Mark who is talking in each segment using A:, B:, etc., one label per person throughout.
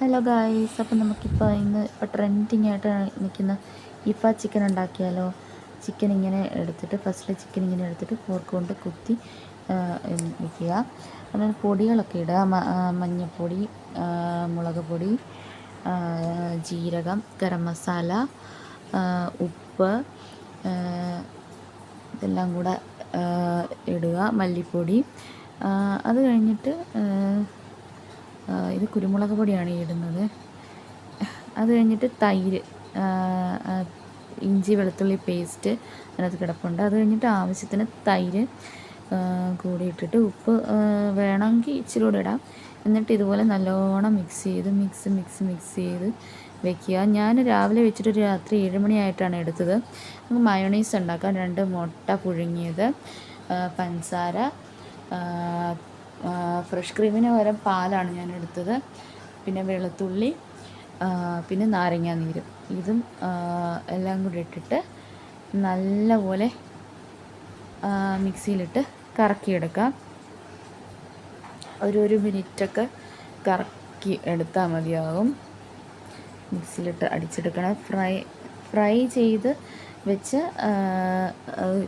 A: Hello guys, അപ്പം നമുക്കിപ്പോൾ ഇപ്പോൾ ട്രെൻഡിങ് ആയിട്ട് നിൽക്കുന്ന ഇഫ ചിക്കൻ ഉണ്ടാക്കിയാലോ. ചിക്കൻ ഇങ്ങനെ എടുത്തിട്ട് ചിക്കൻ ഇങ്ങനെ എടുത്തിട്ട് ഫോർക്ക് കൊണ്ട് കുത്തി വയ്ക്കുക. അതിന് പൊടികളൊക്കെ ഇടുക. മഞ്ഞൾപ്പൊടി, മുളക് പൊടി, ജീരകം, ഗരം മസാല, ഉപ്പ്, ഇതെല്ലാം കൂടെ ഇടുക. മല്ലിപ്പൊടി. അത് കഴിഞ്ഞിട്ട് ഇത് കുരുമുളക് പൊടിയാണ് ഇടുന്നത്. അത് കഴിഞ്ഞിട്ട് തൈര്, ഇഞ്ചി വെളുത്തുള്ളി പേസ്റ്റ് അതിനകത്ത് കിടപ്പുണ്ട്. അത് കഴിഞ്ഞിട്ട് ആവശ്യത്തിന് തൈര് കൂടി ഇട്ടിട്ട് ഉപ്പ് വേണമെങ്കിൽ ഇച്ചിരി കൂടെ ഇടാം. എന്നിട്ട് ഇതുപോലെ നല്ലോണം മിക്സ് ചെയ്ത് വെക്കുക. ഞാൻ രാവിലെ വെച്ചിട്ട് ഒരു രാത്രി 7 മണിയായിട്ടാണ് എടുത്തത്. നമുക്ക് മയോണൈസ് ഉണ്ടാക്കാം. 2 മുട്ട പുഴുങ്ങിയത്, പഞ്ചസാര, ഫ്രഷ് ക്രീമിന് പകരം പാലാണ് ഞാൻ എടുത്തത്, പിന്നെ വെളുത്തുള്ളി, പിന്നെ നാരങ്ങാനീരും. ഇതും എല്ലാം കൂടി ഇട്ടിട്ട് നല്ലപോലെ മിക്സിയിലിട്ട് കറക്കിയെടുക്കാം. ഒരു മിനിറ്റൊക്കെ കറക്കി എടുത്താൽ മതിയാകും. മിക്സിയിലിട്ട് അടിച്ചെടുക്കണം. ഫ്രൈ ചെയ്ത് വെച്ച്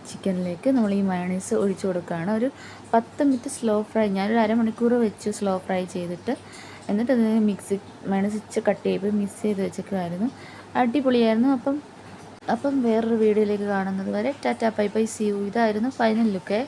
A: ചിക്കനിലേക്ക് നമ്മൾ ഈ മയോണൈസ് ഒഴിച്ചു കൊടുക്കുകയാണ്. ഒരു 10 മിനിറ്റ് സ്ലോ ഫ്രൈ, ഞാനൊരു അരമണിക്കൂർ വെച്ച് സ്ലോ ഫ്രൈ ചെയ്തിട്ട്, എന്നിട്ട് അത് മയോണൈസ് കട്ട് ചെയ്ത് മിക്സ് ചെയ്ത് വെച്ചേക്കുമായിരുന്നു. അടിപൊളിയായിരുന്നു. അപ്പം വേറൊരു വീഡിയോയിലേക്ക് കാണുന്നത് വരെ tata bye bye, see you. ഇതായിരുന്നു ഫൈനൽ ലുക്ക്.